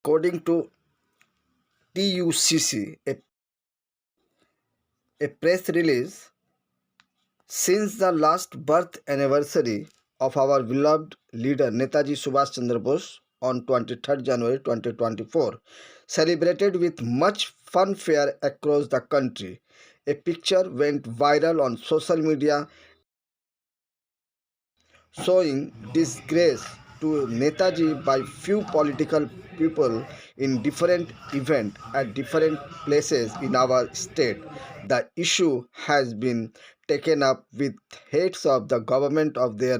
According to TUCC, a press release, since the last birth anniversary of our beloved leader Netaji Subhash Chandra Bose on 23rd January 2024, celebrated with much fanfare across the country, a picture went viral on social media showing disgrace to Netaji by few political people in different events at different places in our state. The issue has been taken up with heads of the government of their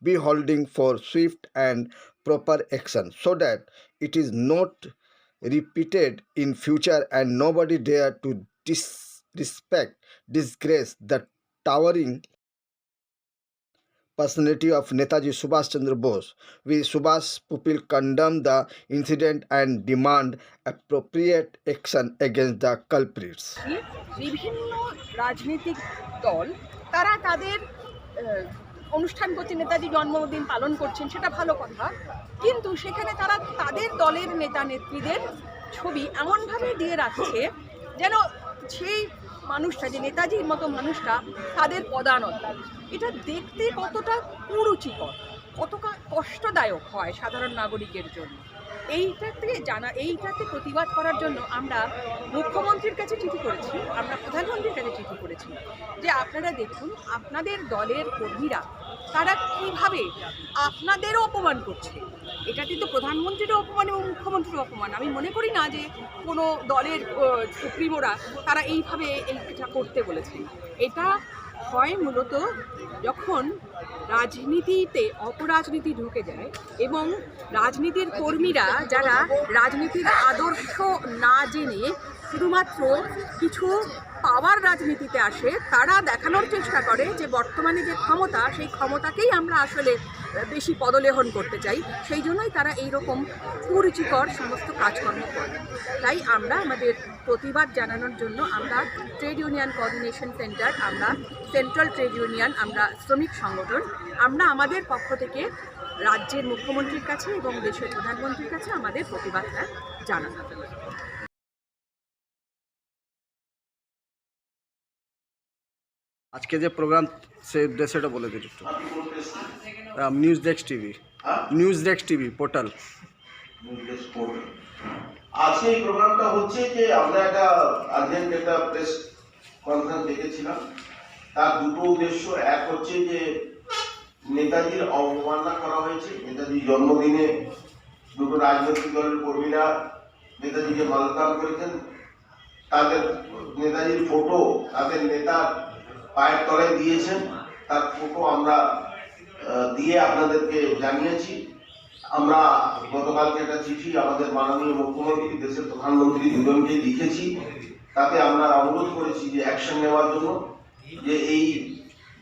beholding for swift and proper action so that it is not repeated in future and nobody dare to disgrace the towering personality of Netaji Subhash Chandra Bose. We Subhash people condemn the incident and demand appropriate action against the culprits. বিভিন্ন রাজনৈতিক দল তারা তাদের অনুষ্ঠান করছে, নেতাজি জন্মদিন পালন করছেন, সেটা ভালো কথা, কিন্তু সেখানে তারা তাদের দলের নেতা নেত্রীদের ছবি এমনভাবে দিয়ে রাখছে যেন সেই মানুষটা, যে নেতাজির মতো মানুষটা, তাদের পদানত। এটা দেখতে কতটা কুরুচিকর, কতটা কষ্টদায়ক হয় সাধারণ নাগরিকের জন্য। এইটাতে প্রতিবাদ করার জন্য আমরা মুখ্যমন্ত্রীর কাছে চিঠি করেছি, আমরা প্রধানমন্ত্রীর কাছে চিঠি করেছি যে আপনারা দেখুন আপনাদের দলের কর্মীরা তারা কীভাবে আপনাদেরও অপমান করছে। এটা কিন্তু প্রধানমন্ত্রীরও অপমান এবং মুখ্যমন্ত্রীরও অপমান। আমি মনে করি না যে কোনো দলের সুপ্রিমোরা তারা এইভাবে এইটা করতে বলেছেন। এটা হয় মূলত যখন রাজনীতিতে অপরাজনীতি ঢুকে যায় এবং রাজনীতির কর্মীরা যারা রাজনীতির আদর্শ না জেনে শুধুমাত্র কিছু পাওয়ার রাজনীতিতে আসে, তারা দেখানোর চেষ্টা করে যে বর্তমানে যে ক্ষমতা, সেই ক্ষমতাকেই আমরা আসলে বেশি পদলেহন করতে চাই। সেই জন্যই তারা এইরকম কুরুচিকর সমস্ত কাজকর্ম করে। তাই আমরা আমাদের প্রতিবাদ জানানোর জন্য আমরা ট্রেড ইউনিয়ন কোঅর্ডিনেশন সেন্টার, আমরা সেন্ট্রাল ট্রেড ইউনিয়ন, আমরা শ্রমিক সংগঠন, আমরা আমাদের পক্ষ থেকে রাজ্যের মুখ্যমন্ত্রীর কাছে এবং দেশের প্রধানমন্ত্রীর কাছে আমাদের প্রতিবাদটা জানানো। আজকে যে প্রোগ্রাম সেই উদ্দেশ্যটা বলে দিন একটু। News desk TV portal. আজকে এই প্রোগ্রামটা হচ্ছে যে আমরা একটা প্রেস কনফারেন্স দেখেছিলাম। তার দুটো উদ্দেশ্য, এক হচ্ছে যে নেতাজির অবমাননা করা হয়েছে। নেতাজির জন্মদিনে দুটো রাজনৈতিক দলের কর্মীরা নেতাজিকে মাল্যদান করেছেন। তাদের নেতাজির ফটো তাদের নেতার পায়ের তলায় দিয়েছেন, তার ফটো আমরা দিয়ে আপনাদেরকে জানিয়েছি। আমরা গতকালকে একটা চিঠি আমাদের মাননীয় মুখ্যমন্ত্রী, দেশের প্রধানমন্ত্রী দুজনকে লিখেছি। তাতে আমরা অনুরোধ করেছি যে অ্যাকশন নেওয়ার জন্য, যে এই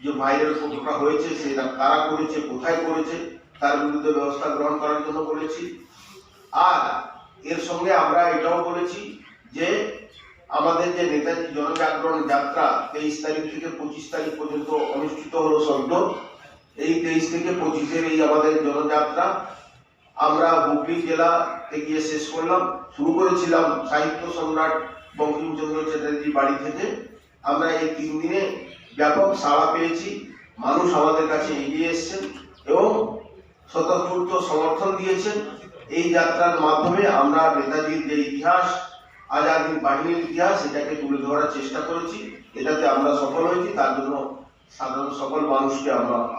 যে ভাইরাল ফটোটা হয়েছে সেটা কারা করেছে, কোথায় করেছে, তার বিরুদ্ধে ব্যবস্থা গ্রহণ করার জন্য বলেছি। আর এর সঙ্গে আমরা এটাও বলেছি যে আমাদের যে নেতাজি জনজাগরণ যাত্রা 23 তারিখ থেকে 25 তারিখ পর্যন্ত অনুষ্ঠিত হলো সদ্য, এই 23 থেকে 25-এর এই আমাদের জনযাত্রা আমরা হুগলি জেলা থেকে শেষ করলাম। শুরু করেছিলাম সাহিত্য সম্রাট বঙ্কিমচন্দ্র চ্যাটার্জির বাড়ি থেকে। আমরা এই 3 দিনে ব্যাপক সাড়া পেয়েছি, মানুষ আমাদের কাছে এগিয়ে এসেছেন এবং স্বতঃস্ফূর্ত সমর্থন দিয়েছেন। এই যাত্রার মাধ্যমে আমরা নেতাজির যে ইতিহাস, আজাদ হিন্দ বাহিনীর ইতিহাস, এটাকে তুলে ধরার চেষ্টা করেছি। এটাতে আমরা সফল হয়েছি। তার জন্য সাধারণ সকল মানুষকে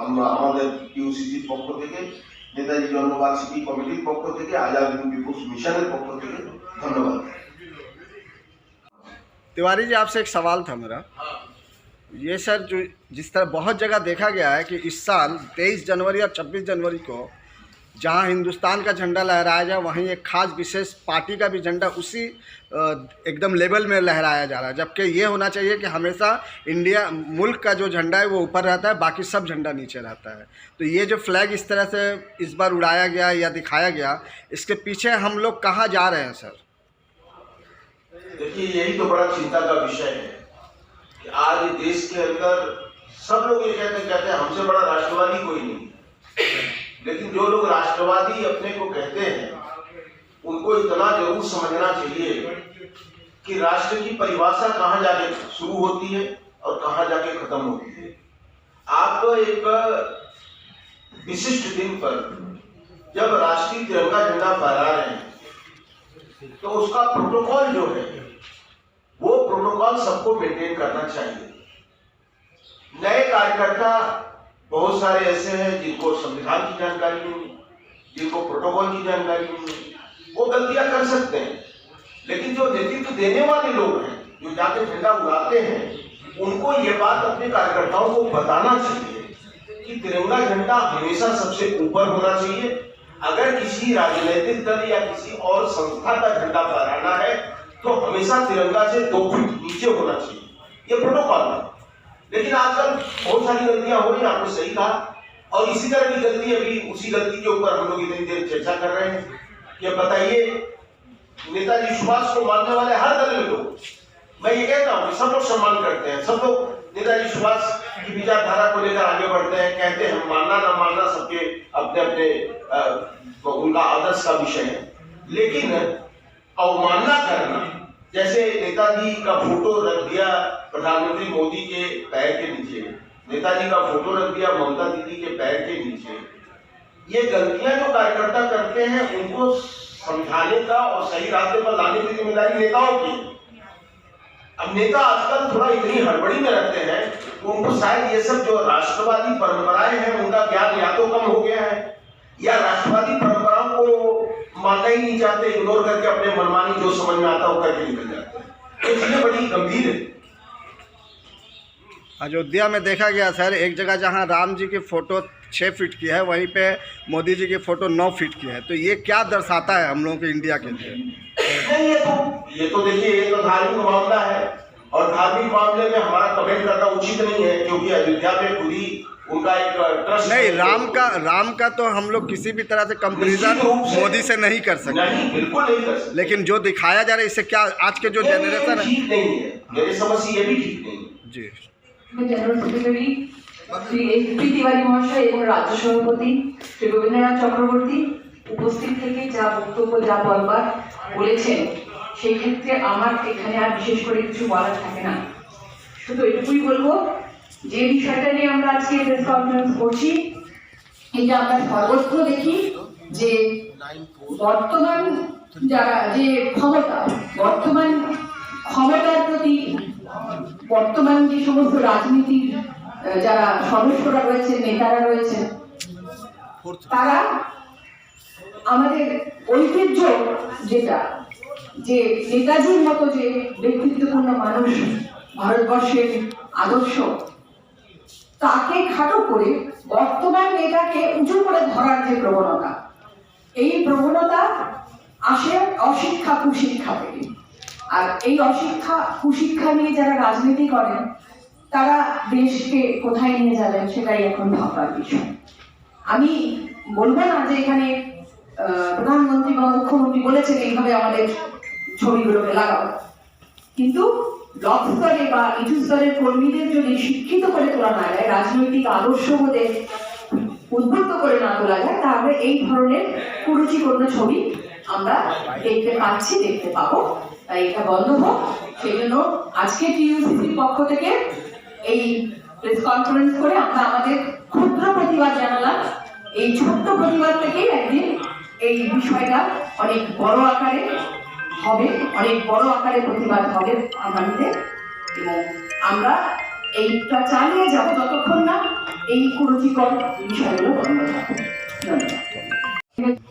আমরা আমাদের ইউসিসির পক্ষ থেকে, নেতাজি জন্মবার্ষিকী কমিটির পক্ষ থেকে, আজাদ হিন্দ পিপুলস मिशन पक्ष থেকে धन्यवाद। तिवारी जी, आपसे एक सवाल था मेरा। ये सर, जो जिस तरह बहुत जगह देखा गया है कि इस साल 23 जनवरी और 26 जनवरी को जहां हिंदुस्तान का झंडा लहराया जाए, वहीं एक खास विशेष पार्टी का भी झंडा उसी एकदम लेवल में लहराया जा रहा है, जबकि ये होना चाहिए कि हमेशा इंडिया मुल्क का जो झंडा है वो ऊपर रहता है, बाकी सब झंडा नीचे रहता है। तो ये जो फ्लैग इस तरह से इस बार उड़ाया गया या दिखाया गया, इसके पीछे हम लोग कहाँ जा रहे हैं सर? देखिए, यही तो बड़ा चिंता का विषय है कि आज देश के अंदर सब लोग ये कहते हैं हमसे बड़ा राष्ट्रवादी कोई नहीं। लेकिन जो लोग राष्ट्रवादी अपने को कहते हैं उनको इतना जरूर समझना चाहिए कि राष्ट्र की परिभाषा कहाँ जाके शुरू होती है और कहाँ जाके खत्म होती है। आप एक विशिष्ट दिन पर जब राष्ट्रीय तिरंगा झंडा फहरा रहे हैं तो उसका प्रोटोकॉल जो है वो प्रोटोकॉल सबको मेंटेन करना चाहिए। नए कार्यकर्ता बहुत सारे ऐसे हैं जिनको संविधान की जानकारी नहीं है, जिनको प्रोटोकॉल की जानकारी नहीं है, वो गलतियां कर सकते हैं। लेकिन जो नेतृत्व देने वाले लोग हैं, जो जाके झंडा उड़ाते हैं, उनको ये बात अपने कार्यकर्ताओं को बताना चाहिए कि तिरंगा झंडा हमेशा सबसे ऊपर होना चाहिए। अगर किसी राजनीतिक दल या किसी और संस्था का झंडा फहराना है तो हमेशा तिरंगा से 2 फीट नीचे होना चाहिए, ये प्रोटोकॉल है। लेकिन आजकल बहुत सारी गलतियां हो रही, आपने सही कहा, और इसी तरह की गलती अभी उसी गलती के ऊपर हम लोग इतनी देर चर्चा कर रहे हैं कि बताइए नेताजी सुभाष को मानने वाले हर दल में लोग, मैं ये कहता हूँ कि सब लोग सम्मान करते हैं, सब लोग नेताजी सुभाष की विचारधारा को लेकर आगे बढ़ते हैं, कहते हैं मानना ना मानना सबके अपने अपने उनका आदर्श का विषय है। लेकिन अवमानना करना, जैसे नेताजी का फोटो रख दिया प्रधानमंत्री मोदी के पैर के नीचे, नेताजी का फोटो रख दिया ममता दीदी के पैर के नीचे, ये गलतियां जो कार्यकर्ता करते हैं उनको समझाने का और सही रास्ते पर लाने की जिम्मेदारी नेताओं की। अब नेता आजकल थोड़ा इतनी हड़बड़ी में रहते हैं, उनको शायद ये सब जो राष्ट्रवादी परंपराएं हैं उनका ज्ञान या तो कम हो गया है या राष्ट्रवादी परंपराओं को मानना ही नहीं चाहते, इग्नोर करके अपने मनमानी जो समझ में आता है वो करके निकल जाते हैं। तो चीजें बड़ी गंभीर है। अयोध्या में देखा गया सर, एक जगह जहां राम जी की फोटो 6 फीट की है, वहीं पे मोदी जी की फोटो 9 फीट की है। तो ये क्या दर्शाता है हम लोगों के इंडिया के लिए? नहीं, ये तो देखिए, ये तो धार्मिक मामला है और धार्मिक मामले में हमारा कमेंट करना उचित नहीं है, क्योंकि अयोध्या पे खुद ही उनका एक ट्रस्ट नहीं, राम का तो हम लोग किसी भी तरह से कंपेरिजन मोदी से नहीं कर सकते। नहीं, बिल्कुल नहीं कर सकते। लेकिन जो दिखाया जा रहा है इससे क्या आज के जो जनरेशन है, ठीक नहीं है, मेरी समझ से ये भी ठीक नहीं है। जी general secretary Shri SP Tiwari মহাশয় এবং রাজ্য সভাপতি শ্রী রবীন্দ্রনাথ চক্রবর্তী উপস্থিত থেকে যা বক্তব্য যা বলবার বলেছেন, সেই ক্ষেত্রে আমার এখানে আর বিশেষ করে কিছু বলার থাকে না। শুধু এটুকুই বলবো, যে বিষয়টা নিয়ে আমরা আজকে প্রেস কনফারেন্স করছি, এটা আমরা সর্বত্র দেখি যে বর্তমান যারা যে বর্তমান ক্ষমতার প্রতি বর্তমান যে সমস্ত রাজনীতির যারা সদস্যরা রয়েছেন, নেতারা রয়েছেন, তারা আমাদের ঐতিহ্য যেটা, যে নেতাজির মতো যে ব্যক্তিত্বপূর্ণ মানুষ, ভারতবর্ষের আদর্শ, তাকে খাটো করে বর্তমান নেতাকে উঁচু করে ধরার যে প্রবণতা, এই প্রবণতা আসে অশিক্ষা কুশিক্ষা থেকে। আর এই অশিক্ষা কুশিক্ষা নিয়ে যারা রাজনীতি করেন তারা দেশকে কোথায় নিয়ে যাবেন সেটাই এখন ভাববার বিষয়। আমি বলবো না যে এখানে প্রধানমন্ত্রী বা মুখ্যমন্ত্রী বলেছেন এইভাবে আমাদের ছবিগুলোকে লাগাও, কিন্তু ব্লক স্তরে বা নিচু স্তরের কর্মীদের যদি শিক্ষিত করে তোলা না যায়, রাজনৈতিক আদর্শবোধে উদ্বুদ্ধ করে না তোলা যায়, তাহলে এই ধরনের কুরুচিপূর্ণ ছবি আমরা দেখতে পাচ্ছি, দেখতে পাবো। তাই এটা বন্ধ হোক। সেই জন্য আজকে টিইউসিসির পক্ষ থেকে এই প্রেস কনফারেন্স করে আমরা আমাদের ক্ষুদ্র প্রতিবাদ জানালাম। এই ছোট্ট প্রতিবাদ থেকেই একদিন এই বিষয়টা অনেক বড় আকারে হবে, অনেক বড় আকারে প্রতিবাদ হবে আগামীতে, এবং আমরা এইটা চালিয়ে যাবো যতক্ষণ না এই কুরুচিকর বিষয়গুলো বন্ধ হবে। ধন্যবাদ।